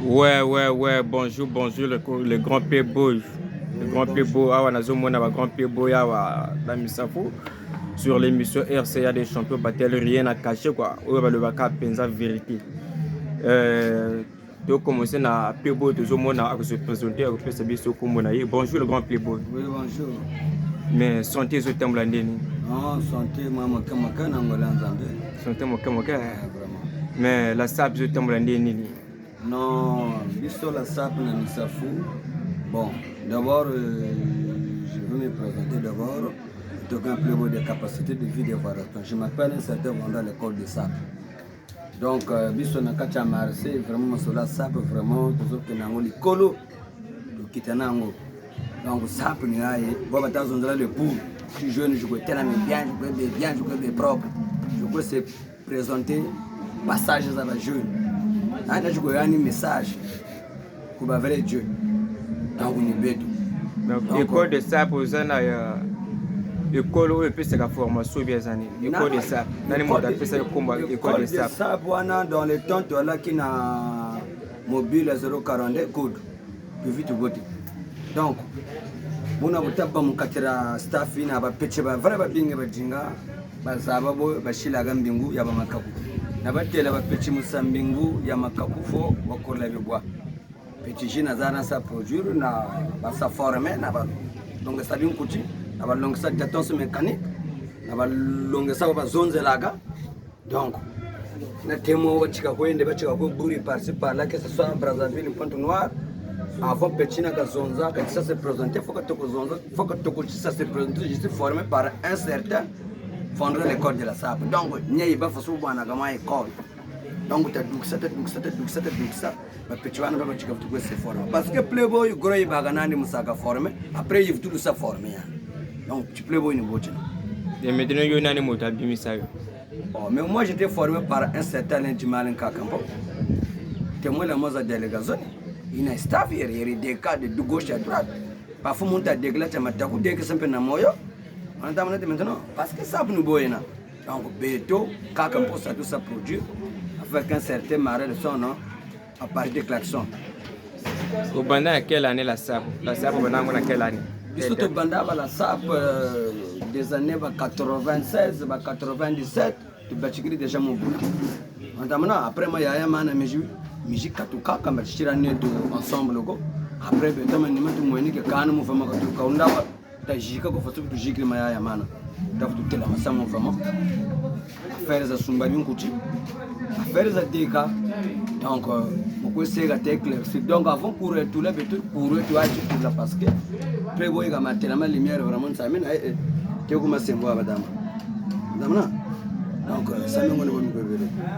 Ouais, bonjour, le grand playboy. Le grand playboy, awa nazomona ba grand playboy awa na misafo sur l'émission RCA des champions battel rien à cacher quoi. Oyo ba le baka penza vérité. Donc commencer na playboy tozomona à se présenter à faire biso komona ye. Bonjour le grand playboy. Oui, bonjour. Mais santé zo tembla ndeni. Non, santé mama kama kana ngola nzambe. Santé mo kama Vraiment. Mais la sap zo tembla ndeni. Non, biso la sap na misafou. Bon, d'abord je veux me présenter d'abord. En tant playboy de capacité de vie de Varaton. Je m'appelle un certain vendeur à l'école de sap. Donc biso na kacha Marseille vraiment sur la sap vraiment toujours que nango likolo. Kitana ngo. Donc sap ni aye, boba tazondra le pour. Je suis jeune, je connais tellement bien, je connais bien, je connais propre. Je peux se présenter passages à la jeune. Là, je connais un message pour le vrai Dieu. Donc on est bête. Donc école de sap aux années école où peut se la formation bien années. École de sap. Nani mo da pesa combat école de sap. Sap wana dans le temps tu là qui na mobile 042 code. Plus vite voter. Donc muna butaba mukatira staff ina abapeche bavara babinge bajinga bazaba bo bashilaga mbingu ya bamakaku nabatela bapeche musambingu ya makakufo bakola bibwa peche jina zana sa produire na basa former na ba donc ça bien kuti na ba longue sa datance mécanique na ba longue sa ba zonze laga donc na temo bachika kwende bachika ko buri par là que ce soit Brazzaville Pointe-Noire. Avant Pechina Gazonza, quand ça s'est présenté, il faut que ça s'est présenté, je suis formé par un certain fondeur de l'école de la SAP. Donc, il n'y a pas de façon pour une école. Donc, tu as ça, Pechuana va se former. Parce que Playboy, il y a un formé, après il faut tout ça former. Donc, tu Playboy, une voiture. Et maintenant, il y a un mot à Bimisayo. Mais moi, j'étais formé par un certain Ndimalin Kakampo. Témoin la Mosa délégation. Il y a un staff, il y a des cas de gauche à droite. Parfois, on a des glaces, on a des glaces, on a maintenant, parce que ça nous boyena. Donc, Beto, quand on ça tout ça produit, avec un certain marais de son nom, à partir de klaxon. Au Banda, à quelle année la SAP? La SAP, au Banda, à quelle année? Au Banda, la SAP des années 96, 97, tu vas déjà mon bout. Après, moi, il y a un man à mes yeux. Musique katuka kama chira neto ensemble ko après betama ni mtu mweni ke kana mufama katuka undawa tajika ko fatu tujiki maya ya mana tafutu tela masamo fama affaires za sumba binkuti affaires za deka donc moko sega tekle donc avant courir tout là betu courir tu as tout là parce que prévoit ga matela ma lumière vraiment ça mena ke kuma sembo abadama ndamna. Donc, ça me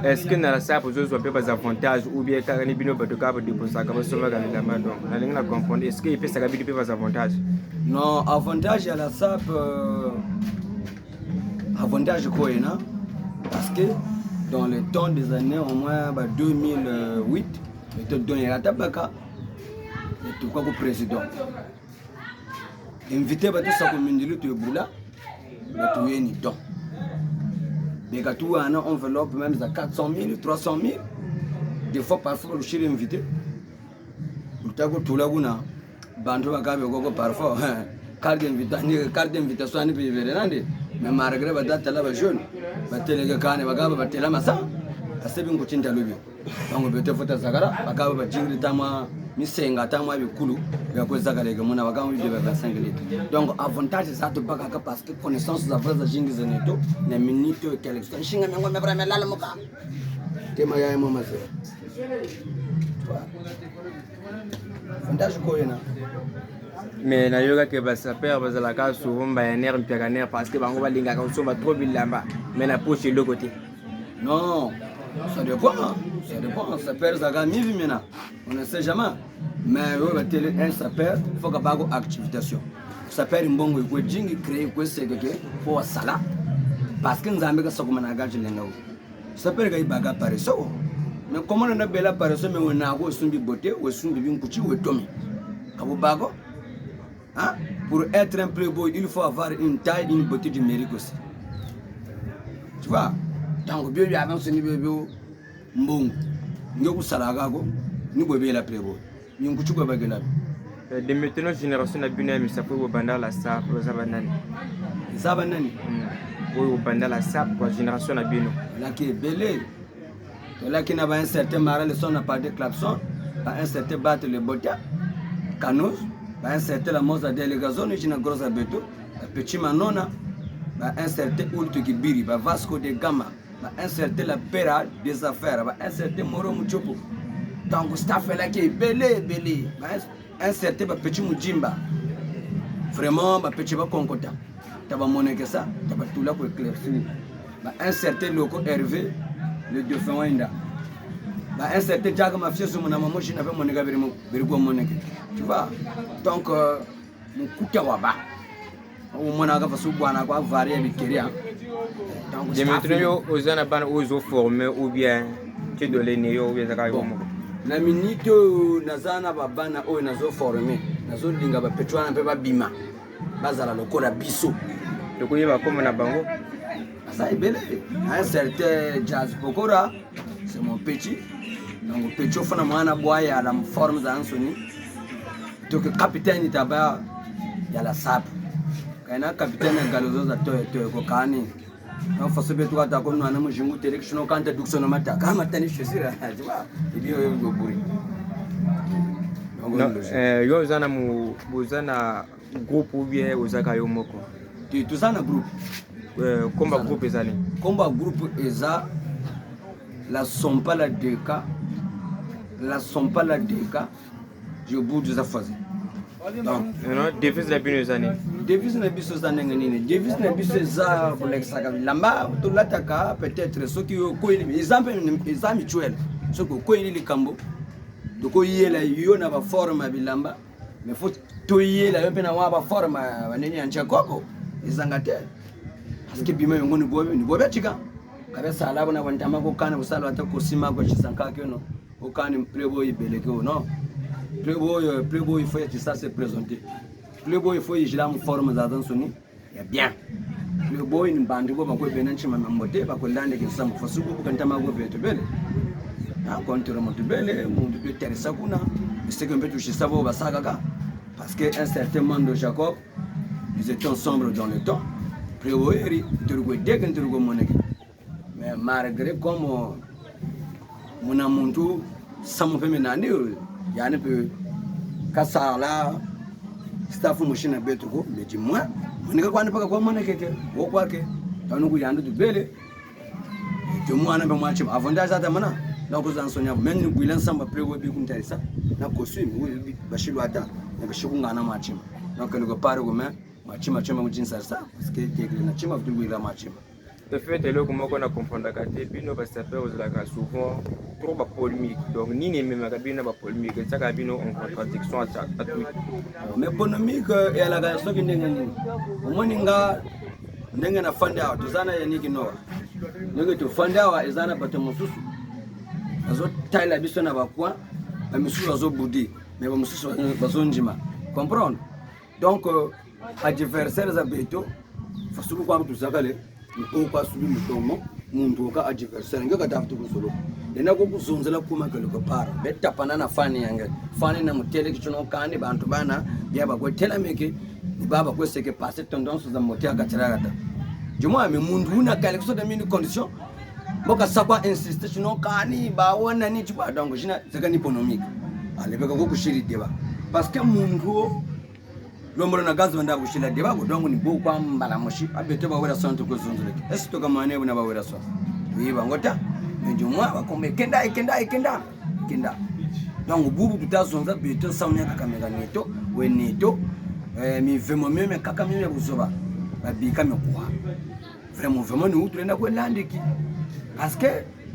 est-ce que dans la SAP, vous avez des avantages ou bien quand on est bien au cap de pour ça, comme ça va gagner la main. Donc, la ligne la comprendre. Est-ce qu'il peut s'agir des avantages? Non, avantage à la SAP, avantage quoi, non? Parce que dans le temps des années au moins 2008, le temps donné à Tabaka, et tout quoi que président. Invité à tout ça comme une lutte de boula, mais tout est ni don. Des gâteaux à une enveloppe même à 400 000, 300 000. Des fois, parfois, le chien est invité. Le tago tout là, bando à gabe gogo parfois. Carte d'invitation, on est payé. Mais malgré que date là, jeune, batele gakane bagaba batela masa. Assez bien coaching talubi. Donc bete fota sagara, bagaba bajingri tama misenga tama bikulu. Ya ko sagara ga muna bagaba bi de 25 litres. Donc avantage ça to baka parce que connaissance za vraza jingi zeneto na minute que l'élection shinga mengo me vraiment la muka. Tema ya mama se. Avantage ko yana. Mais na yoga que ça perd parce que la case souvent bayaner piaganer parce que bango balinga ka so ba trop bilamba mais na poche le côté. Non, ça dépend, ça dépend, ça perd ça gagne maintenant. On ne sait jamais. Mais un ça perd, il faut que bago activitation. Ça perd une bonne ko jingi créer ko c'est que pour sala parce que nzambe ka sokoma na gaji lenga. Ça perd ga ibaga pareso. Mais comment on a bela pareso mais on a go sumbi beauté ou sumbi binkuchi ou tomi. Kabo bago. Hein? Pour être un playboy, il faut avoir une taille, une beauté du mérite aussi. Tu vois? Donc, bien avant ce niveau, mbong, nous salaga go, nous bébé la prébo ni nguchu ba bagela de maintenant génération na bino ya misapo au banda la sap zabanani au banda la sap pour génération na bino là qui est belé là qui n'a pas un certain maral son n'a pas de klaxon pas un certain battre le botia canous pas un certain la moza délégation ni na grosse beto petit manona pas un certain ultu kibiri ba Vasco de Gama ba un certain la pera des affaires ba un certain Moro Muchopo donc staff là qui est belé un certain petit Mujimba vraiment petit Konkota taba moneke ça taba tout là pour éclaircir un certain loco Hervé le dauphin Wenda un certain Jack Mafia sur mon maman je n'avais moneka beriko moneke tu vois donc mon kuta waba au monaka fasu bwana kwa varier bikeria donc de maintenant yo ozana ban ozo former ou bien tu dois les néo ou bien ça yo na minute nazana babana oyo nazo former nazo linga ba petwana pe ba bima bazala lokola biso lokoyeba comme na bango ça est belle un certain Jazz Pokora c'est mon petit donc petit fana mwana boya la forme za Ansoni to que capitaine taba ya la sap kana capitaine galozo za to ko kani on fa sebe to ata ko nana mo jingu telection kanta duksono mata kama tani shesira tu vois ibio yo buri yo zana mu bozana groupe ou bien ozaka yo moko tu zana groupe combat groupe ezali combat groupe eza la sompala deka je bouge za fazi donc non devise la bino ezani devise na biso za ndenge nini devise na biso eza kolekisaka bilamba tolataka peut-être soki koyeli exemple mutuel soki koyeli likambo dokoyela yo na ba forme bilamba mais faut toyela yo pe na wa ba forme baneni ancha koko ezanga te parce que bima yongo ni bobe chika kabisa alabo na wantama ko kana busalo ata kosima ko chisanka keno ko kana Playboy beleke non Playboy il faut que ça se présenter Playboy il faut que je la forme za Ansoni ya bien Playboy ni bandi ko ba ko benanchi mamambote ba ko lande ke samu fasuku ko kantama ko beto bele na contre mo bele mo de teresa kuna c'est que on peut toucher ça va basaka parce que un certain Mando Jacob ils étaient ensemble dans le temps Playboy turgo deken turgo moneke mais malgré comme mon amuntu samu pe menandi yani pe kasala staff mushina betu ko meji moi monika kwani paka kwa moneke ke wo kwake tanu ku yandu bele to mwana be mwachi avonda za tamana na ko zan sonya men ni builan samba Playboy bi kun tarisa na ko swim bashilu ata na bashiku ngana mwachi na ko ko pare ko men machima chema mujinsa ça parce que tekle na chima vitu bila machima de fait le comment on a comprendre que bino ba saper aux la souvent trop ba polémique donc ni ne même ka bino ba polémique ça ka bino en contradiction à tout mais polémique et la ga so ki ndenga ni omoni nga ndenga na fanda to zana ya niki no ndenga to fanda wa ezana bato mususu azo taila biso na bakwa ba mususu azo budi mais ba mususu bazo njima comprendre donc adversaire za beto fasuku kwa mtu zakale ni kwa subi mutomo muntu ka adversaire ngaka tafuta kusolo ena ko kuzonzela kuma kale ko para betta panana fani yange fani na mutele kichono kandi bantu bana byaba ko tela meke ni baba ko seke passer tendance za motia katiragata jumo ame mundu una kale so de mini condition boka sakwa insiste chino kani ba wana ni chwa donc jina zakani économique alebeka ko kushiri deba parce que mundu lomoro na gazo nda kushila deba ko donc ni bo kwa mbala moshi abete ba wera santo ko zonzole est to kama ne na ba wera so wiba ngota njumwa bakombe kenda donc bubu tutazonza beto saunya kakamega neto we neto mi vemo meme kaka meme buzoba babika mekwa vraiment ni utu enda ko landiki parce que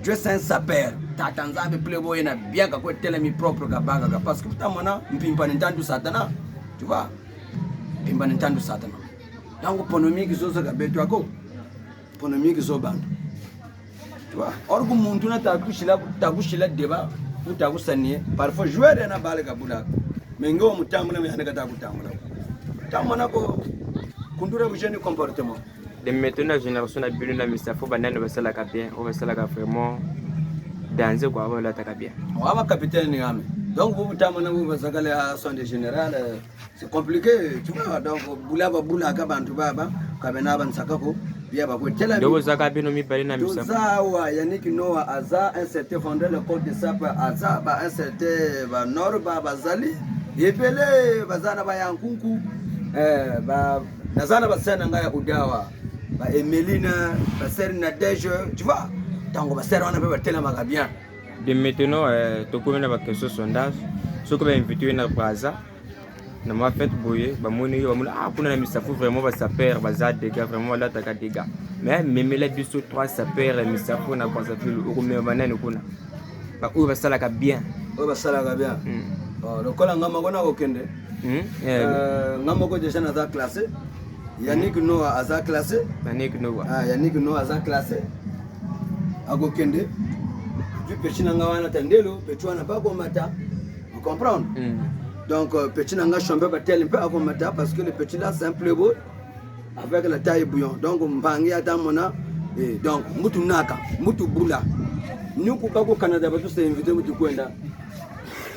Dieu c'est un sapeur tatanza be Playboy na biaka ko tele mi propre kabaga parce que putamona mpimpa ntandu satana tu vois mpimpa ntandu satana donc ponomique zozo ka beto ako ponomique zo bantu tu vois orgu muntu na takushila deba utakusanie parfois jouer na bale kabula mengo mutamuna me hanaka takutamuna tamona ko kundura bujeni comportement de maintenant génération na bino na misafo banane basala ka bien o basala ka vraiment danser quoi voilà ta bien. On va capitaine ngame. Donc vous tamana vous zakale à son de général c'est compliqué tu vois donc boula ka bantu baba kabena ban sakako bia ba ko tela do zaka bino mi bali na misa zawa Yannick Noah aza un certain fondeur le code de sap aza ba un certain ba nord ba bazali epele bazana ba yankunku ba nazana ba sana ngaya udawa ba Emelina ba Serina Deje tu vois tango ba sera wana ba tela maka bien de maintenant to ko na ba question sondage so ko ba invité na Braza na ma fête boye ba moni yo mona kuna na misafu vraiment ba saper ba za des gars vraiment là ta des gars mais même la biso 3 saper misafu na kwa safi ko me banane kuna ba u ba sala ka bien lokola ngama kona kokende ngama ko déjà na za classe Yannick Noah aza classe Yannick Noah aza classe akokende du petit nanga wana tandelo petit wana pas comme mata vous comprenez donc petit nanga chambre batel un peu avant mata parce que le petit là c'est un playboy avec la taille bouillon donc mbangi ata mona et donc mutu naka mutu bula nous pas au Canada ba tous invité mutu kwenda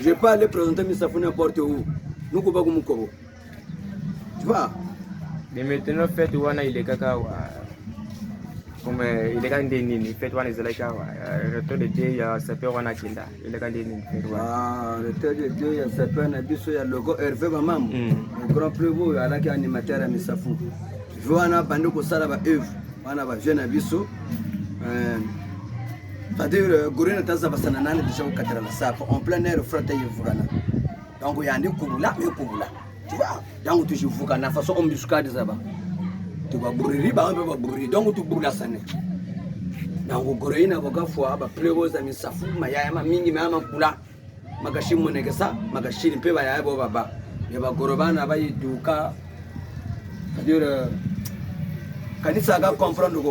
je vais pas aller présenter Misafou n'importe où nous pas comme Mukobo tu vois mais maintenant fait wana il est kaka comme il est quand nini fait wana zalaka retour de Dieu ya saper wana kinda il est quand nini retour de Dieu ya saper na biso ya logo Hervé Bamam le grand playboy alaki animateur ya Misafou wana bande ko sala ba Eve wana ba jeune biso c'est-à-dire gorena taza basana nane déjà au katara la sape en plein air frate yevugana donc yandi kubula me kubula tu vois donc tu joues na façon embuscade ça ba tu vas brûler ba on va brûler donc tu brûles sana donc gorena boga fois ba playboys za Misafou mayaya ma mingi ma kula magashimo negesa magashini pe ba ya bo baba ya ba gorobana ba yiduka c'est-à-dire kanisa ga comprendre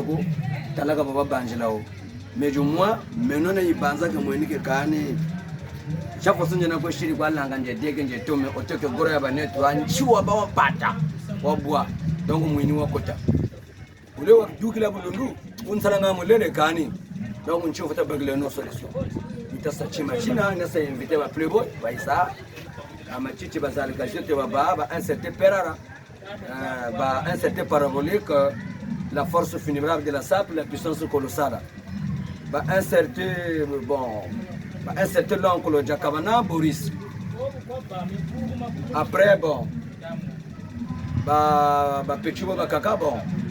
ko talaga baba banjilao mais du moins maintenant na ibanza ke mwenike kane chaque fois na ko shiri kwa langa nje dege nje tome otoke goro ya banetu anchiwa ba wapata wabwa donc mwini wakota ule wa dukila bulundu unsalanga mulele kani donc nchiwa fata bagle no solution itasa chima china na sa invité ba playboy ba isa ama chichi bazalika jote ba un certain perara un certain parabolique la force funérable de la sape, la puissance colossale. Un certain l'oncle Jakabana, Boris. Après, petit kaka,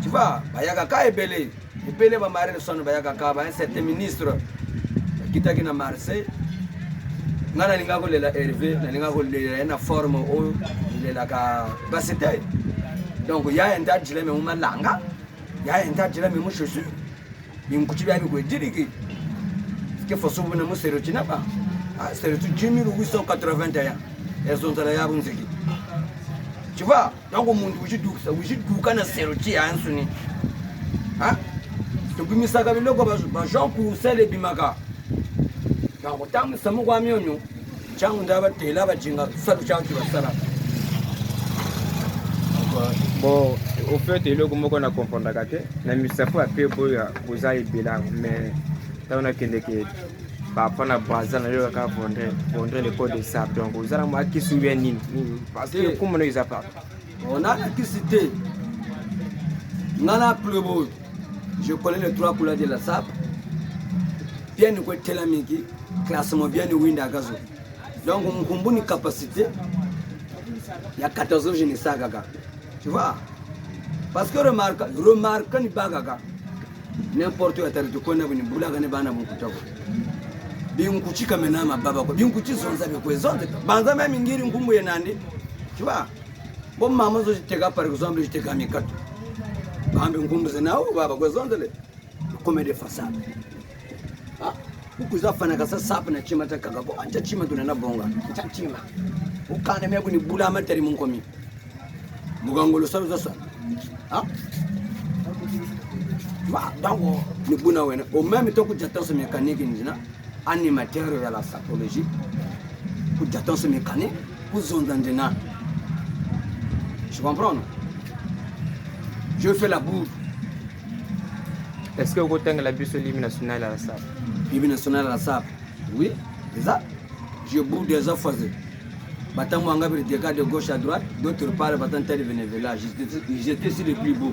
tu vois, Bayakaka est belé. Et belé va marier le son de Bayakaka, un certain ministre qui t'a à Marseille. Nana linga ko lela Hervé, linga ko lela na forme o lela ka basete. Donc il y a un tas de me malanga. Ya enta tira me mushusu binkuchi bya bigwe diriki ke foso buna musero chinaba c'est le 1881 elles ont la yabu nzeki tu vois donc mundu ujiduka na sero chi ansuni to bimisaka biloko ba Jean pour sele bimaka donc tamu samu kwa myonyo changu ndaba tela bajinga salu changu basala bon au fait il est comme on a compris na Misafou a peu boya oza ibela mais on a kende ke ba pana Braza na yo ka vendre le code de sap donc oza ma ki souviens nini parce que comme on les a pas on a qui cité nana playboy je connais les 3 couleurs de la sap bien ko telamiki classement bien winda gazo donc mkumbuni capacité ya 14 je ne sais gaga tu vois parce que remarque ni bagaga n'importe où tu connais ni bulaga ni bana mukutako binkuchika menama baba ko binkuchizo nzabe ko zonde banza même ngiri ngumbu yenandi tu vois bon maman zo tega par exemple je tega mikato bambe ngumbu zenao baba ko zonde le comme des façades ukuza fana kasa sap na chima takaga ko anja chima tunana bonga chima ukane mebu ni bula materi munkomi mugangolo salu sasa donc ni buna wena au même temps que j'attends ce mécanique ndina animateur de la sapologie que j'attends ce mécanique pour zondandena je comprends je fais la boue est-ce que vous avez la bus l'hymne national à la salle Bibi national à la SAP. Oui, c'est ça. Je bouge des offres. Batan Mwanga, des gars de gauche à droite, d'autres parlent Batan Tel Venezuela. J'étais sur les plus beaux.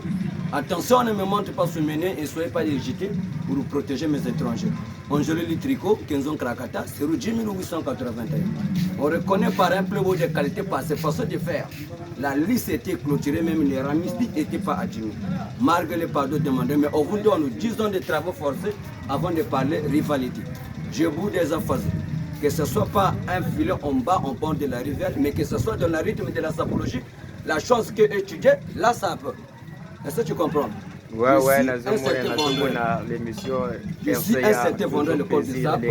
Attention, ne me montre pas ce mener et soyez pas légitimes pour protéger mes étrangers. On joue le tricot, Kenzon Krakata, c'est 10 881. On reconnaît par un plus beau de qualité par ses façons de faire. La liste était clôturée, même les ramistiques n'étaient pas admis. Malgré les pardons demandés, mais on vous donne 10 ans de travaux forcés avant de parler rivalité. Je bouge des affaires. Que ce ne soit pas un filet en bas, en bord de la rivière, mais que ce soit dans le rythme de la sapologie, la chose que étudier, là ça peut. Est-ce que tu comprends? Ouais, l'émission. Je suis un certain vendeur de l'école de SAP.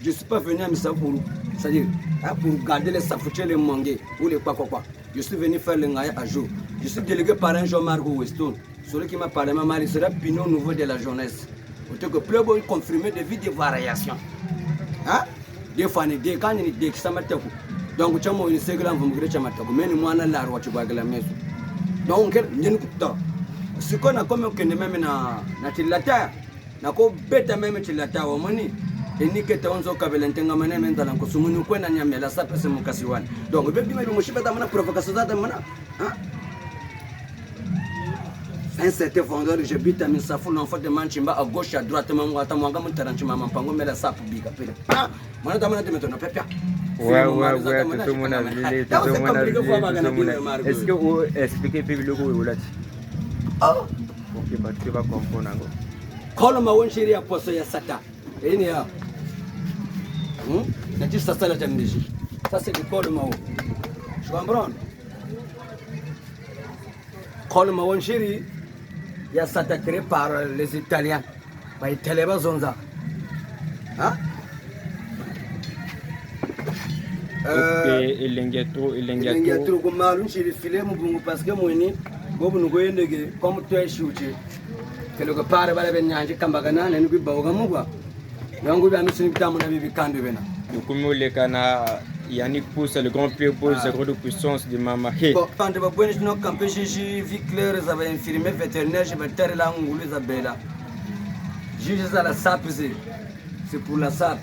Je ne suis pas venu à Missa pour, c'est-à-dire, pour garder les sapouchés, les mangués ou les quoi. Je suis venu faire le ngaïa à jour. Je suis délégué par un Jean-Marc Weston. Celui qui m'a parlé, il sera pignon au niveau de la jeunesse. Autant que plus beau confirmer des vies de variations. Hein? Des fois, des quand il dit que ça m'a tapé. Donc, tu as mon Instagram, vous me direz que ça m'a tapé. Mais moi, je la roi, tu vas la maison. Donc, il y a une coupe. Ce qu'on a comme que même na tilata, na ko beta même tilata wa moni. Et ni que tu as un kabelentenga mané mentala ko sumunu ko na nyamela sa pese mukasiwan. Donc, be bi me mo shibata mana provocation da mana. Hein? Un certain vendeur, je bite à mes safou, l'enfant de Manchimba à gauche, à droite, mon Guatamanga, mon Taranchima, mon Pango, mais la sape biga. Mon Damana de Metona Pepia. Ouais, tout le monde a vu, tout le monde a vu. Est-ce que vous expliquez plus le goût ou là? Oh! Ok, bah tu vas comprendre. Quand ma one chérie a posé ya sata, et il y a. N'a dit ça, ça la jamnégie. Ça, c'est le corps de Mao. Je comprends. Quand ma one chérie. Il y a ça créé par les Italiens. Par les Téléba Zonza. Hein? Il y a trop comme malin chez les filets, parce que moi, comme tu es shooté, quelque part, il va y avoir un Kambagana, et nous pouvons Bogamuga. Donc, nous avons mis un peu de Kanduvena. Donc, comme les Cana, Yannick pousse le grand pied pose la grande puissance de Mama. Quand tu vas voir, nous avons campé chez Vicler, ils avaient infirmier vétérinaire, je vais taire là où les Abella. Juste à la sape, c'est pour la sape.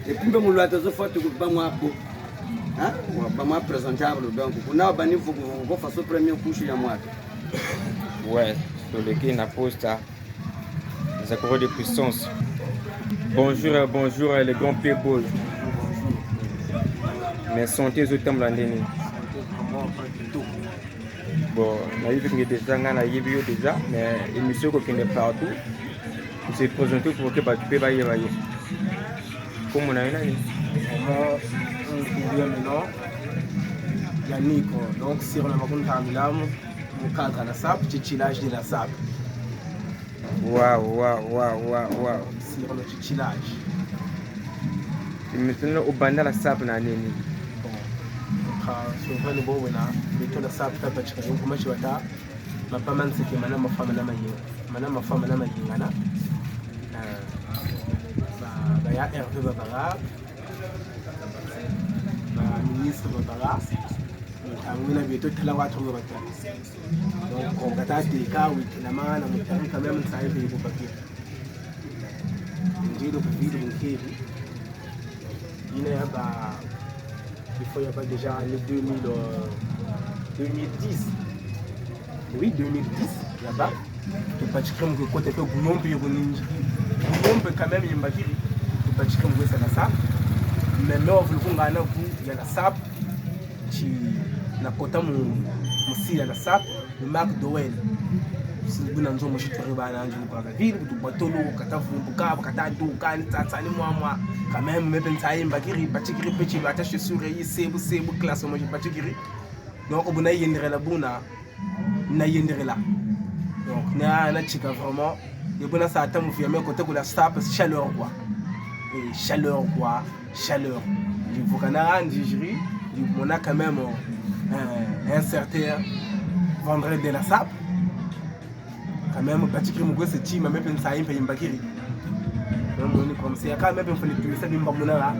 Et puis, nous avons fait tout le monde. Hein? Pas moi présentable. Donc, pour nous, il faut qu'on fasse la première couche à moi. Ouais, sur le qui n'a pas ça. Les accords de puissance. Bonjour, les grands pieds beaux. Mais santé aux thèmes l'année. Bon, on a vu que déjà, mais l'émission qui est partout, c'est présenté pour que tu peux y aller. Comme on a une année. Yannick, donc si on a un cadre à la SAP, chichilage de la SAP. Waouh. Si on a chichilage. Et maintenant, au banda la SAP, on a un souvent le beau na beto la SAP ta bachika kuma shi wata mapaman sike mana mafama na mayingana ba ya RV babara ba ministre babara amina beto tala watu babata donc on gata deka wiki na mana mutari quand même ça est pour papier ndio pour vivre une kiri il y a ba il faut y avoir déjà en 2010. Oui, 2010, là-bas. Tu peux dire que côté que Gounon peut quand même y mbakiri. Tu peux dire que c'est la SAP. Mais là, il y a la SAP. Qui n'a pas aussi la SAP. Le Marc Doel. Si vous n'avez pas de travail, vous avez ville, vous avez tolo, quand même, mais ben ça y est, bagiri, batigiri, petit, attaché sur c'est classe, moi j'ai batigiri. Donc, on a yendere la buna, na yendere là. Donc, na chica vraiment, et bon, ça attend, vous firmez côté de la SAP, chaleur quoi. Et chaleur. Il faut qu'on a un digéri, on a quand même un certain vendredi de la SAP. Quand même, batigiri, moi c'est team, mais ben ça y est, paye bagiri. Comme c'est quand même il faut ça bimba monara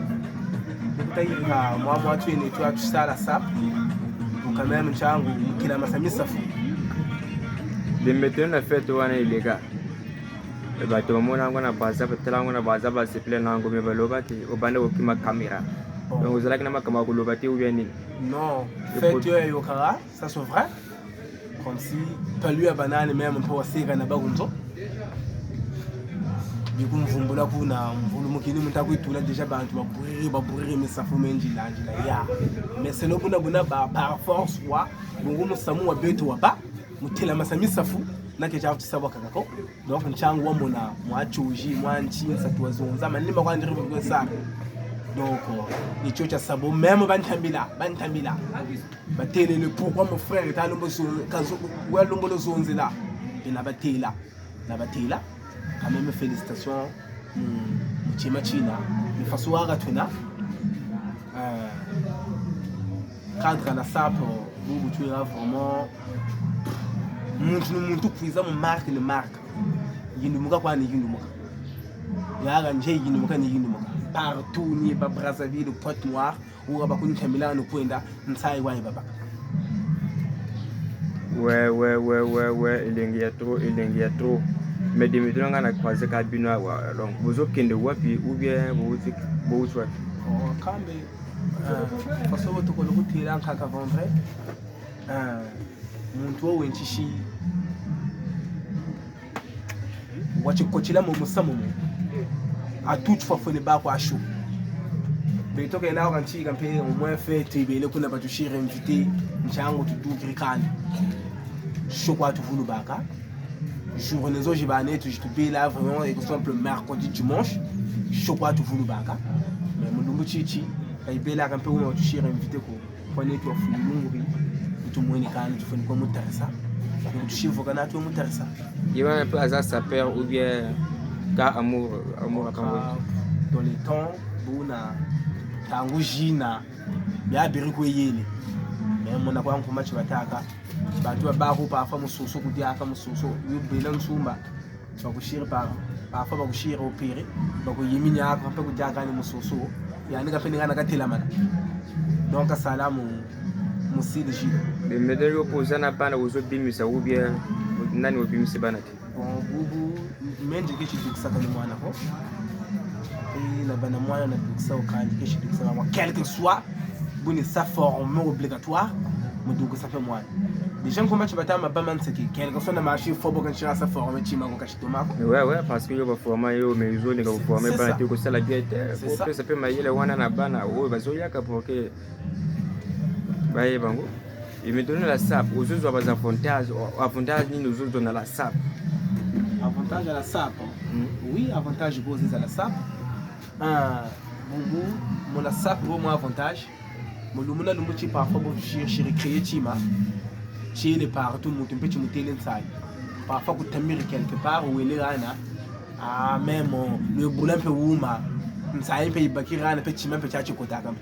moi tu es tu ça la SAP donc quand même changu kila masami safu les méthodes na fait wana illégal bato bamona yango na baza batala yango na baza basepele na yango me baloba te obanda kokima caméra donc ozalaki na makambo ya koloba te ou bien nini? Non, fait tu es yokara, ça c'est vrai. Comme si tu lui a banane même pour sega na bagunzo. Biku mvumbula kuna mvulu mukini mutakwitula déjà bantu baburire misafu menji lanjila ya. Mais c'est le buna par force wa bungu musamu wa beto wa ba mutela masami safu nake cha tusaba kakako. Donc nchangu wa mona mwachuji mwanchi nsatu wazonza manima kwa ndiri bwo sa. Donc nicho cha sabo même bantambila batele le pourquoi mon frère est allé sur kazo wa lombo zonzela ina batela na batela quand même félicitations muchima china mifasuaga tuna cadre na sapo bubu tu là vraiment muntu kuiza mu marque le marque yindumuka kwa ni yindumuka yaga nje yindumuka ni yindumuka partout ni ba Brazzaville Pointe Noire ou ba kunta Milano kwenda nsai wa baba. Ouais, il y a trop. Mais de maintenant on a croisé Kabino donc vous obtenez wapi ou bien vous soit kambe parce que tukolo kutira nkaka vendre muntu wenchishi wachikochila mu musamu a toute fois fone ba kwa show betoka ina kanchi kampe au moins fête bele kuna batushire invité nchango tudukirikana show kwa tuvulu baka journée zo jibane tu jitubi là vraiment exemple mercredi dimanche show kwa tuvulu baka mais mulumbu chichi kaibela kampe uma batushire invité ko fone tu afulunguri tumweni kana tufuni kwa mutarisa tushivo kana tu mutarisa yewa un peu hasard sa père ou bien ka amour dans les temps buna tangu jina ya biriku yele mais mona kwa nkuma chibataka bantu babaho pafa mususu kudiaka mususu yubela nsumba bakushira pafa bakushira opere bakuyiminya akho pa kudiaka ni mususu yani kapendeka nakatela mana donc salamu musidi jina mais medelo posana bana uzobimisa ou bien nani obimisa bana ti bon bubu menje kichi dukisaka ni mwana ko na bana mwana na dukisa okandi kichi dukisa wa quel que soit buni sa forme obligatoire mu dukisa fa mwana déjà comment tu vas t'amener ba man seki quel que soit na marché faut boka nchira sa forme chima ko kachi tomako ouais parce que yo ba forma yo mais zo ni ka forma bana ti ko sala biete ko ça peut mayele wana na bana o bazoyaka pour que baye bango. Il me donne la SAP. Aux autres avantages, ni nous autres donnent la SAP. Avantage à la SAP. Oui, avantage posé à la SAP. Mon la SAP pour moi avantage. Mon lumuna lumbuchi parfois pour chercher recréer chima. Chez les partout mon petit moutel inside. Parfois pour t'amener quelque part où il est là. Ah même le boulot peu wouma. Ça y est pays bakira na petit même petit chikota comme.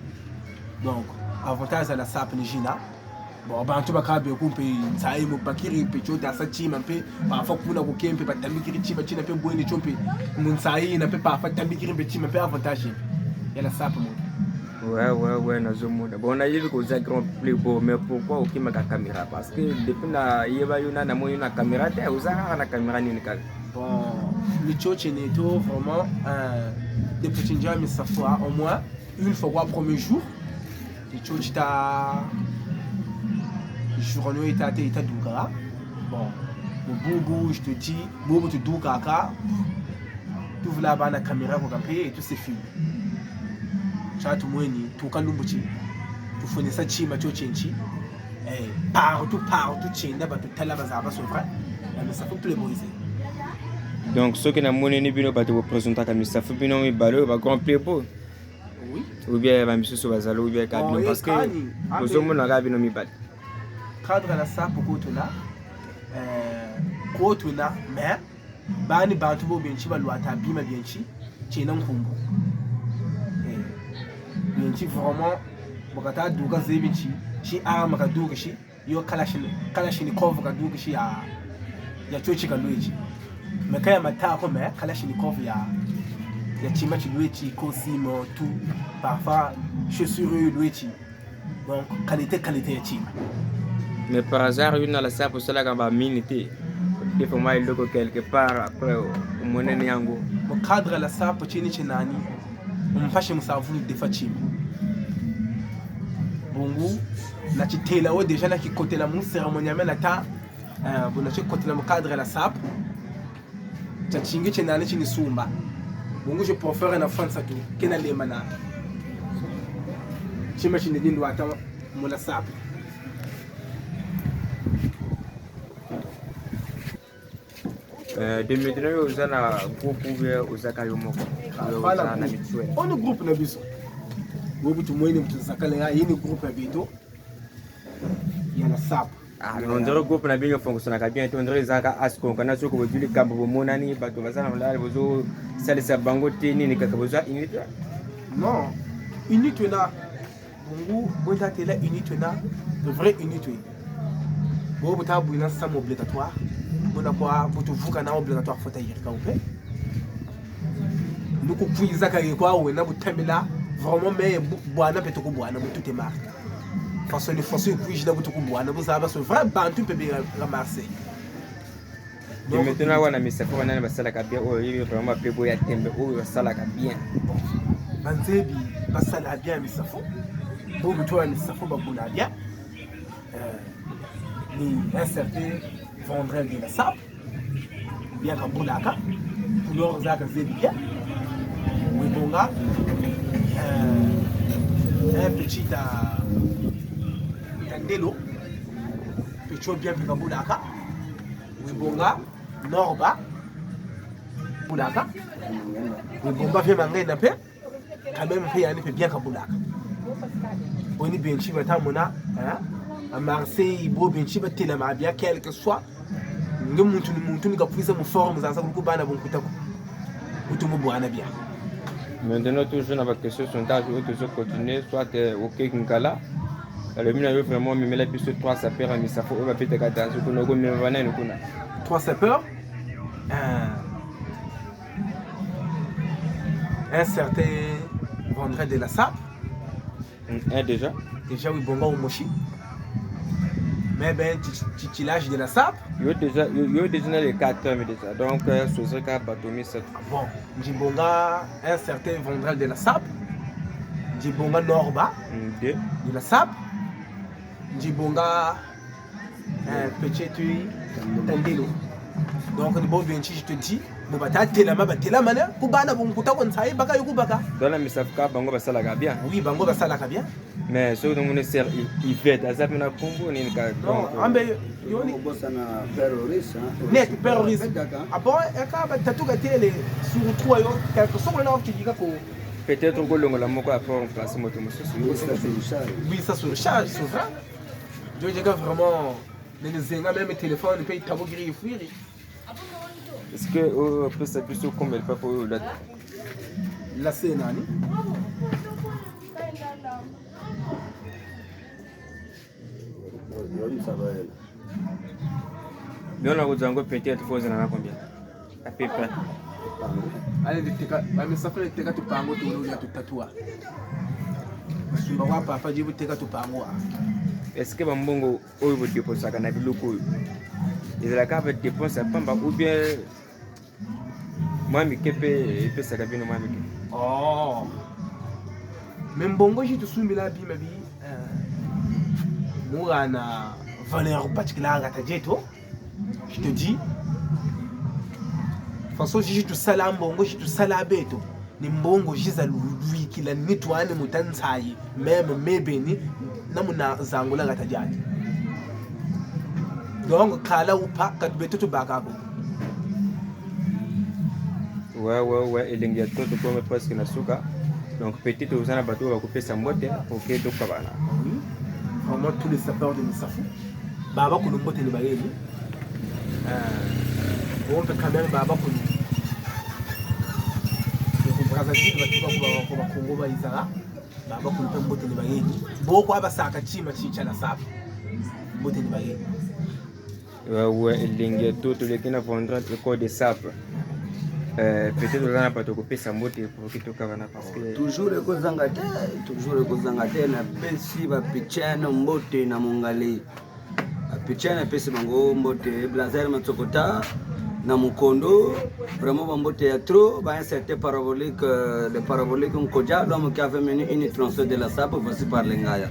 Donc avantage à la SAP ni jina. Bon bantu bakabe kumpe sai mu bakiri pecho da sachima mpe pa fa kuna ku kempe batambikiri chiba china pe bweni chompe mun sai na pe pa fa tambikiri pe chima pe avantage ya la SAP mo. Ouais nazomona bon na yivi ko za grand play beau mais pourquoi okima ka caméra parce que depuis na yeba yuna na moyo na caméra te uzaka na caméra nini kale bon le choche neto vraiment des petits jams ça fois au moins une fois premier jour le choche ta journée était douga bon le boubou je te dis boubou tu douga ka tu veux là-bas la caméra pour camper et tout c'est fini ça tout mweni tout kalumbuchi tu fais ça chima tu chenchi et partout chinda ba tu tala bazaba so vrai mais ça fait plus beau ici donc ce que na moni ni bino ba te présenter comme ça fait bino mi balo ba grand playboy oui ou bien ba misusu bazalo ou bien kabino parce que nous sommes na kabino mi balo cadre la SAP kotuna mais bani bantu bo benchi balwata bima benchi chena nkumbu benchi vraiment bokata duka zebenchi shi arma ka duka shi yo kalashnikov ka duka shi ya chochi ka luichi mekaya mata ko me kalashnikov ya chima chi luichi cosimo tout parfois chaussures luichi donc qualité ya chima. Mais par hasard, il y a la SAP pour cela qu'on va miniter. il faut moi le quelque part après mon yango mon cadre la SAP chini chinani umfashe msavu defa chimi bongo na chitela o déjà na kikotela mu cérémonie mais na ta bona chikotela mu cadre la SAP cha chingi chinani chini sumba bongo je préfère na France tu kena lema na chima chini dindu ata mu la SAP de maintenant aux ana groupe ou aux akayomoko on est groupe na biso wobu tu moyene mtu zakala ya yini groupe ya bito ya la SAP on dirait groupe na bien fonctionne bien on dirait zaka asko kana soko bojuli kambo bomonani bato bazana mala bozo salisa bango teni ni kaka bozo inite non inite na bongo bonta tela inite na de vrai inite wobu tabu ina sam obligatoire bona kwa butuvuka na obligatoire fota yirika upe nduku kuiza ka kwa wena butamela vraiment mais bwana peto ko bwana mutu te marque façon de façon kuiza na butu ko bwana buzaba so vrai bantu pe ramasser donc maintenant wana misafo banana basala ka bien o yibi vraiment pebo ya tembe o basala ka bien banzebi basala bien misafo bo butu ya misafo babula bien ni un certain vendredi de la SAP bien comme Boulaka couleur zaka zebi bien oui bonga un petit Tandelo petit bien comme Boulaka oui bonga Norba Boulaka oui bonga fait mangena pe quand même fait yani bien comme Boulaka boni bien chi batamona à Marseille bo bien chi batela ma bien quel que soit ngam muntu ni kapisa mu forme za sabu kubana bon kutako utumu bwana bien maintenant toujours na question sont âge ou toujours continuer soit OK Kinkala le mina yo vraiment me la piste 3 sapeurs à misafo va péter ka dans ko no go me vana ni kuna 3 sapeurs un certain vendredi de la SAP déjà oui bongo au moshi mais ben titilage de la SAP yo déjà les 4 mais déjà donc Sozeka Batomi 7 bon Njibonga un certain vendredi de la SAP Njibonga Norba de la SAP Njibonga petit Tandelo donc ni bon benchi je te dis bo batela mana kubana bon kutako nsai baka yukubaka dans la misafka bango basala ka bien oui bango basala ka bien mais ce dont on est ser il fait azap na kombo ni ka donc ambe yoni bossa na terroriste net terroriste abo eka batatuka tele sur 3 yo quelque chose là qui diga ko peut-être ko longola moko a faire place moto mususu oui ça sur charge sur ça je diga vraiment les zenga même téléphone paye tabo giri fuiri est-ce que peut ça plus comme elle pas pour la scène nani Bien la route peut-être faut en combien à peu près allez mais ça fait teka tupango tu ya tutatua ba papa jibu teka tupango est-ce que bambongo oyo vous dépenser kana biloko ils la cave dépense pamba ou bien moi mi kepe pesa ka bino mami oh même bongo jitu sumila bi mabi mugana valeur particulière à jeto je te dis façon jitu salam bongo jitu salabeto ni mbongo jiza lui kila nitwane mutansayi même mebeni namuna zangula gatajati donc kala upa katbeto to bakabo ouais elengia toto comme presque na suka donc peut-être aux ana bato va couper sa mbote pour que to kabana vraiment tous les sapeurs de Misafo baba ko mbote ni bayeli on peut quand même baba ko ko Brazzaville batuka ko Kongo ba izara baba ko mbote ni bayeli boko abasaka chima chicha na safi mbote ni bayeli ouais elengia toto le kina vendra le code de sap peut-être on a pas to couper sa mbote pour que to kabana parce que toujours ekozanga te na pesi ba pichano mbote na mongali pichana pesi bango mbote blazer matsokota na mukondo vraiment bambote ya trop ba un certain parabolique le parabolique nkoja l'homme qui avait mené une tronçon de la sable voici par l'engaya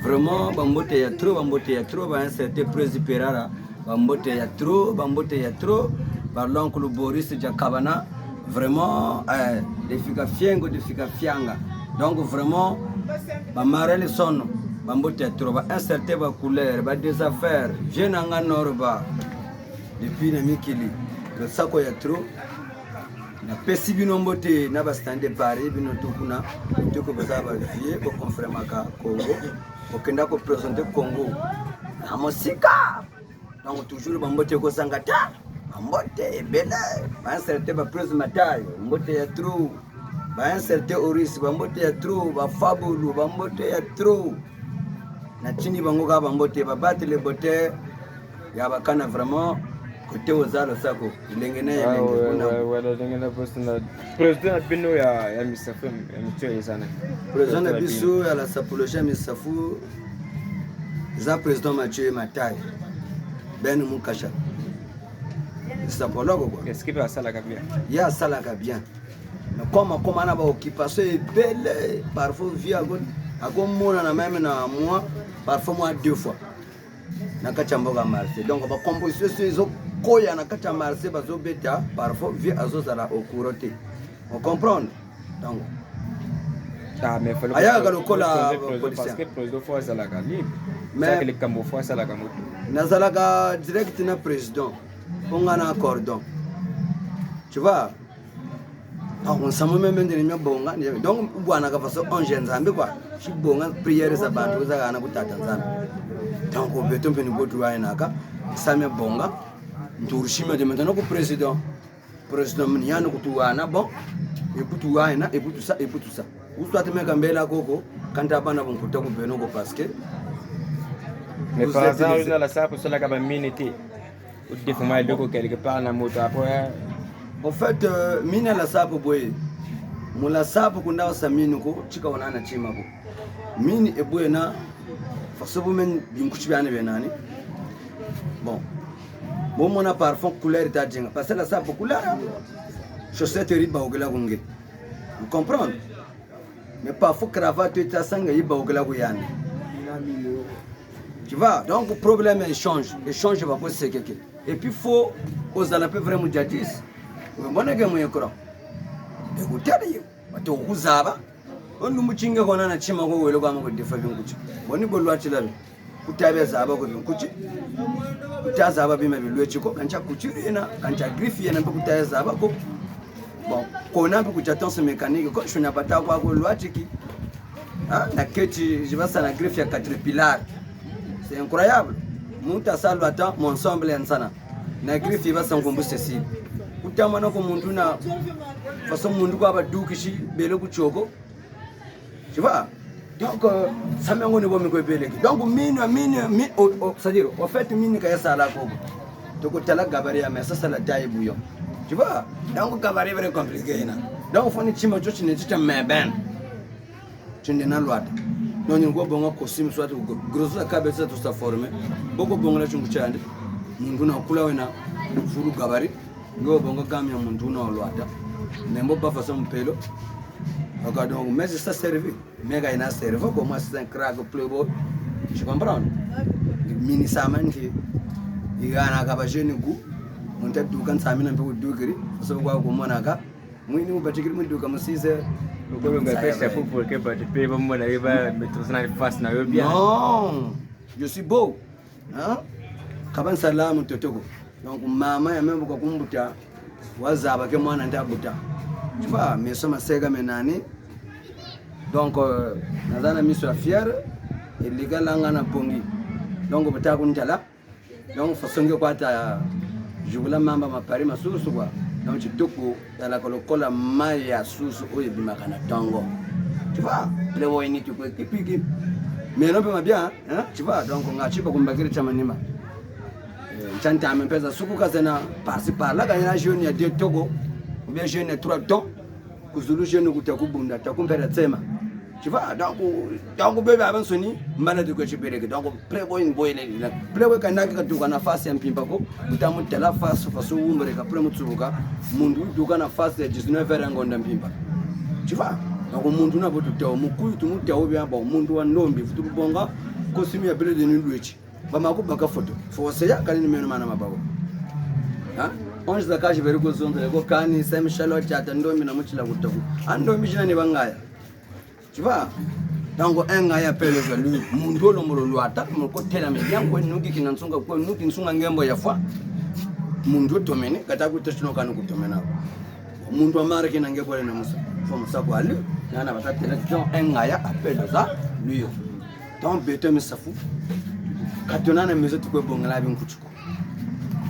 vraiment bambote ya trop ba un certain président Perara bambote ya trop par l'oncle Boris Jakabana vraiment de fika fianga donc vraiment ba marele sonno bambote ya trop ba un certain ba couleur ba des affaires jeune anga norba depuis na mikili le sako ya trop na pesi bino mbote na ba stande pare bino tukuna tuko bazaba vie ko confirmer ka Congo okenda ko présenter Congo na musika donc toujours bambote ko sangata bambote bela ba certain ba prise matayo mbote ya trop ba un certain Oris bambote ya trop ba fabulu bambote ya trop na chini bango ka bambote ba battre les bottes ya bakana vraiment côté ozalo sako ilengene wala dengena postna president bino ya misafu ya mtio sana president biso ya la sapologie misafu za president Mathieu Matai ben mukasha sapologo quoi qu'est-ce qui va ça la bien ya sala ka bien na comme na ba occupation belle parfois via ago mona na même na mois parfois moi 2 fois na kachamboga marché donc ba composition izo koya na kacha marché bazo beta parfois vie azozala au couroté on comprend donc mais faut aya ga lokola parce que président fois ça la libre mais les cambo fois ça la gamoto nazala ga direct na président on a un cordon tu vois donc on s'en même de bonga donc bwana ka façon on jeune zambe quoi ci bonga prière za bantu za kana kutata nzambe donc on veut tomber niveau droit naka samia bonga nturushima de maintenant ko président mniano kutuana bon et kutuana et tout ça uswa temeka mbele koko kanta bana bonkuta ko beno ko parce que mais par exemple dans la salle pour cela comme minute ou des fois il quelque part na moto après en fait mina la sapo boy mula sapo kunda samini ko chika wanana chima ko mini e boy na fasobu men binkuchi bana benani bon mon a parfum couleur ta djinga parce que la sapo couleur chaussette riba ogela kunge vous comprenez mais parfois cravate ta sanga yiba ogela kuyana tu vois donc problème échange va poser quelque et puis faut aux alapes vraiment jadis mbona ke muyekro ekutali bato kuzaba ondu muchinge kona na chima ko welo kwa mako defa binkuchi boni bolwa chilabe kutabe zaba ko binkuchi utazaba bima bilwe chiko kancha kuchirina kancha grifi yana mbe kutabe zaba ko bon kona mbe kuchatonse mécanique ko shunya pata kwa ko lwachiki na keti jibasa na grifi ya caterpillar c'est incroyable muta salwa ta mon ensemble ensana na grifi basa ngombuste sibi utamana ko muntu na façon muntu ko abadukishi bele ku choko tu vois donc ça me ngone bo mi ko bele donc c'est-à-dire en fait mini ka sala ko to ko tala gabari ya mesa sala taibu yo tu vois donc gabari very compliqué na donc foni chima jochi ne tita meben tinde na lwata non ngo bonga ko sim soit ko grosso kabesa to sa forme boko bonga la chungu chande muntu na kula wena furu gabari ngo bongo kamya muntu na lwata nembo ba façon pelo ok donc mais ça servi mega ina servo comme c'est un crack playboy je comprends mini samanti igana ka ba jeune gu mun ta dukan samina be dugiri so ko mona ka muni mu batigiri mu duka musise ko nga pesa pour que ba te ba mona ba mettre na face na yo bien non je suis beau hein kaban salamu totoko donc mama ya membo kwa kumbuta wazaba ke mwana ndabuta tu vois mais ça m'a sega menani donc nazana miso fière et les gars langa na pongi donc bata kuntala donc fasonge kwa ta jugula mamba mapari masusu kwa donc chitoko la kolokola maya susu oye bimakana tango tu vois le woini tu peux kipiki mais non pas bien hein tu vois donc ngachipa kumbakiri chamanima chanta amepeza suku kazena parsi parla kana jeune ya 2 togo ou bien jeune 3 tons kuzulu jeune kutakubunda takumpera tsema Tu vois, donc bébé avant soni, malade que je peux régler. Donc playboy une boy là. Playboy quand naka tu kana face un pimpa ko, utamu tela face face umbre ka premo tsubuka, mundu tu kana face 19 heures ngonda pimpa. Tu vois? Donc mundu na botu teo, mukuyu tu mutu teo bien bon, mundu wa ndombi, futu bonga, kosimi ya bele de nuluechi. Ba mako baka photo. Faut se ya kali ni meno mana mababo. Hein? On se cache vers go zone, go kani, sem Charlotte ya ndombi na muchila kutaku. Andombi jina ni bangaya. Tu vois, donc un gars appelle le mundo lo molo ata mo ko tela me yango nuki kinansunga ko nuki nsunga ngembo ya fa mundo tomene kata ku teshino kanu ku tomena mundo amare kina ngembo na musa fo musa ko ali nana batata donc un gars appelle ça lui donc beto me safu katona na mezo tu ko bongala bi nkuchuko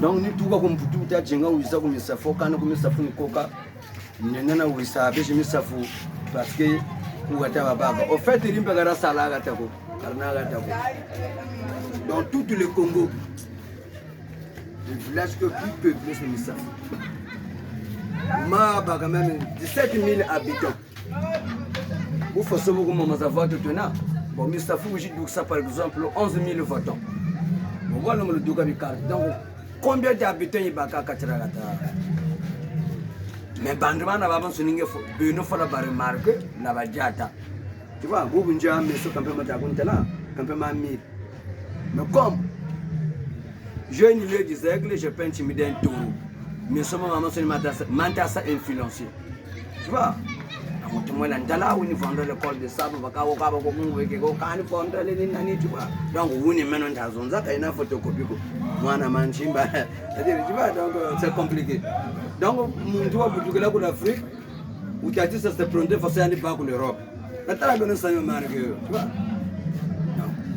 donc ni tuka ko mputu ta jenga wisa ko misafo kana ko misafu ni koka nena wisa be misafu parce que au fait, il y a un salaire dans tout le Congo. Le village que plus peuplé, c'est Missa. Ma quand même 17 000 habitants. Vous faites ça beaucoup de votes tenant. Bon, Missa Fou, j'ai dit ça par exemple 11 000 votants. Bon, voilà le Douga Bikar. Donc, combien d'habitants il y a à Katiragata? Mais bandement n'a pas besoin de nous faire remarquer la bajata. Tu vois, vous vous dites mais ce campement là, campement mille. Mais comme je ne lui disais que je peux intimider un tour, mais ce moment c'est mentasa influencé. Tu vois, tout le monde est là où ils vendent le col de sable, tu vois. Donc vous ne menez pas dans ça, il y a une photocopie. Moi, je tu vois, donc c'est compliqué. Donc, mon tour pour tout l'Afrique, où tu as dit que ça se prendrait forcément à l'époque de l'Europe. La taille de ça, tu vois.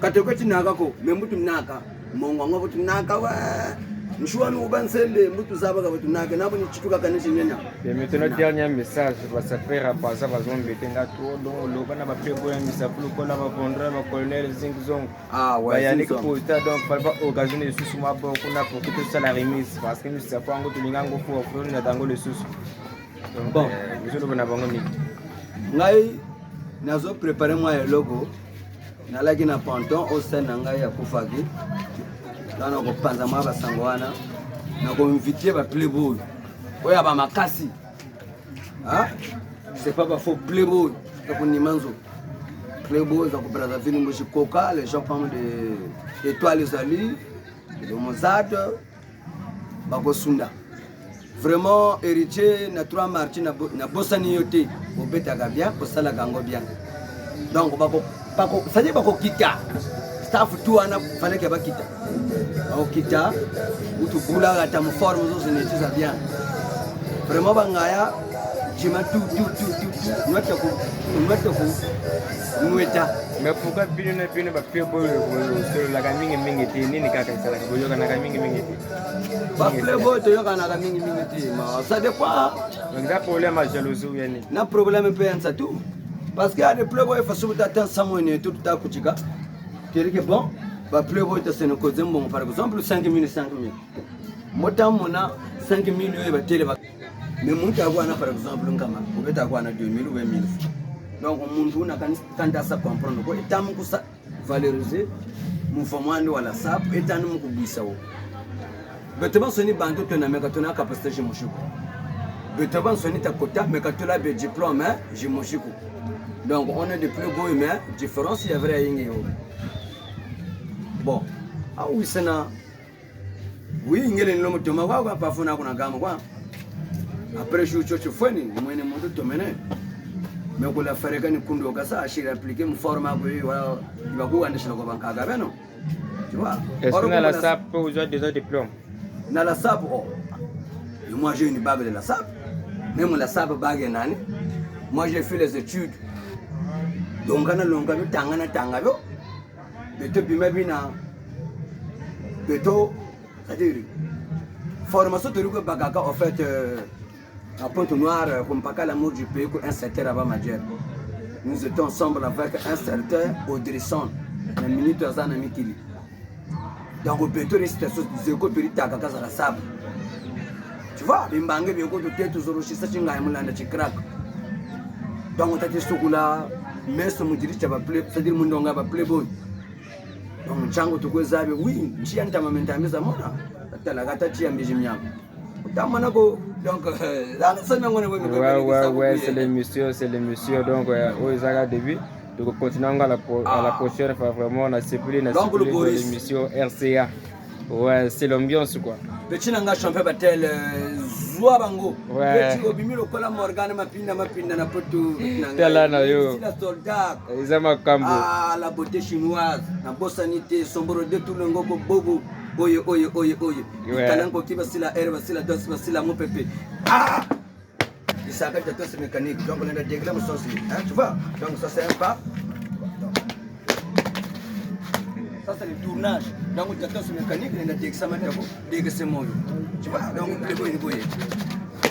Quand tu n'as pas mais tu n'as pas, mon gars, tu n'as pas, nous sommes au Bansele, nous sommes au Bansele, nous sommes au Bansele. Et maintenant, dernier message, ça fait rapporter à la zone de Tengato, dont le Bana va prévoir un message pour le colonel, le colonel Zingzong. Ah ouais, il y a des postes, donc il faut occasionner les sous-sous pour que tout ça la remise, parce que nous savons que nous avons offert dans le sous. Bon, nous avons nous avons préparé un logo. Nous avons un ponton au sein de Kufagi. Nous avons un panzama à Sangwana. Nous avons invité à Playboy. Oui, à Makasi. C'est pas pour Playboy. C'est pour Nimanzo. Playboy, c'est pour Brazzaville, Coca, les gens parlent d'Étoile Zali, de Mozart, Bagosunda. Vraiment, héritier, na trois marchés, na bossani yote, au Betagabia, au Salagango bien. Donc, ça dit pas qu'on quitte. Staff tout en a fallait qu'il y ait quitte. Au quitte, ou tout boula, la tamme forme, vous n'êtes pas bien. Vraiment, bangaya, je m'en tout, nous état. Mais pourquoi bien ne peut pas faire sur la gamine mingiti, ni kaka sala ko yoga na gamine mingiti. Ba Playboy to yoga na gamine mingiti, mais ça dépend. Donc ça problème à jalousie yani. Na problème peut être ça tout. Parce que les Playboy faut surtout attendre ça moi tout ta kuchika. Tu dis que bon, ba Playboy to c'est no cause bon par exemple 5 000. Motam mona 5 000 yo ba télé ba. Mais mon ta na par exemple ngama, ko beta kwa na 2 000 ou 20 000. Donc, on a quand ça comprendre quoi étant nous ça valoriser mon famille ou la sap étant nous ko bisao betoba soni bantu tona meka tona capacité je moshiko betoba soni ta kota meka tola be diplôme je moshiko donc on est de plus beaux mais différence il y a vrai yingi bon ah oui c'est na oui ngele nlo mutoma kwa pa funa kuna gama kwa après je chocho fweni mwene moto tomene. Mais pour la faire que kundo kasa ashiri appliquer une forme à quoi il va quoi andesha kwa banka gabe no tu vois est-ce que la SAP peut avoir déjà diplôme na la SAP oh et moi j'ai une bague de la SAP même la SAP bague nani moi j'ai fait les études donc ana longa bi tangana tangabo beto bima bina beto c'est-à-dire formation de ruko bagaka en fait à Pointe-Noire, comme pas qu'à l'amour du pays, un certain Rabat Madjer. Nous étions ensemble avec un certain Audrisson, un minute à Zanamikili. Donc, au pétro, c'était ce que tu as à la sable. Tu vois, les banques, les côtés, tous les rochers, c'est un gamin de crack. Donc, on a dit ce que là, meso mujiricha ba play c'est-à-dire mundonga ba playboy donc chango tukozabe oui nchia ntamamenta meza mona tala gata chia mbiji mnyako utamana ko donc là ça me ngone ouais c'est les messieurs donc au Zaga début donc continuons à la prochaine fois vraiment on a ciblé l'émission RCA ouais c'est l'ambiance quoi petit nanga champion batel zwa bango petit obimi lokola Morgan mapinda na poto tela na yo la soldat izama kambo la beauté chinoise na bosanité somboro de tout le ngoko bobo oye talango kiba sila erba sila dos sila mopepe isaka de tos mécanique donc on a déglé mon sens hein tu vois donc ça c'est un pas ça c'est le tournage donc on a tos mécanique on a dit que ça m'a dit que c'est moi tu vois donc le boy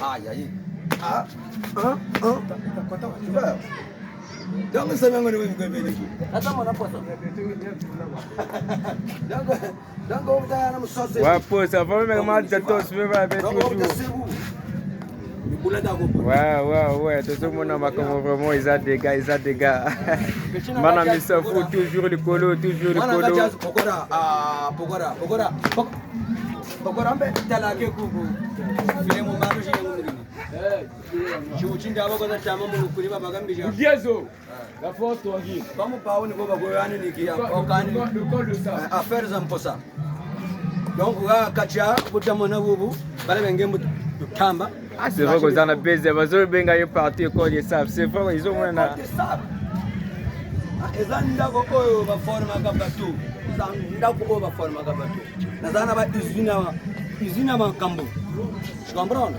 aïe tu vois donc ça m'a ngone attends mon apôtre donc on va nous sortir ouais pour ça va même mal de tous me va avec toujours ouais tout le monde m'a comme vraiment ils a des gars mana misafu toujours le colo pokora mbe talake kuku vile mu manu shi ngumuri chiuchinda abo kwa chama mu kulima bagambija ugezo la photo aquí vamos pa oni boba goyani nikia okani affaires za mposa donc ga kacha butamona bubu bale bengembu tamba c'est vrai que ça na baiser bazo benga yo parti ko les savent c'est vrai ils ont na ezanda ko oyo ba forma ka batu ezanda ko oyo ba forma ka batu nazana ba izina makambo je comprends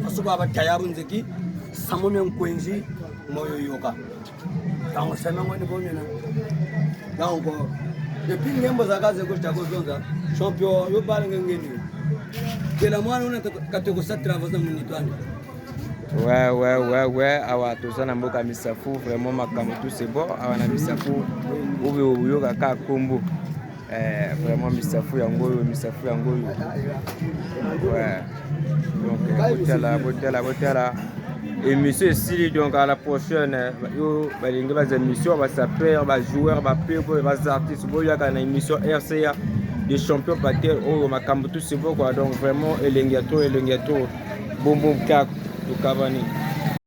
parce que ba tayabu nzeki samome nkwenzi moyo yoka donc c'est même une bonne donc depuis ngembo za kaze ko tako zonza champion yo bale ngengeni kila mwana una katoko sa travailler mon étoile ouais awa tozana mboka misafu vraiment makambo tout c'est bon awa na misafu obe yoka ka kombo vraiment misafu yango ouais donc botela émission ici donc à la prochaine yo balingi ba émission ba sapeur ba joueur ba playboy ba artistes boyaka na émission RCA des champions batteur oh makambo tout c'est bon quoi donc vraiment elengi to boum kako tukavani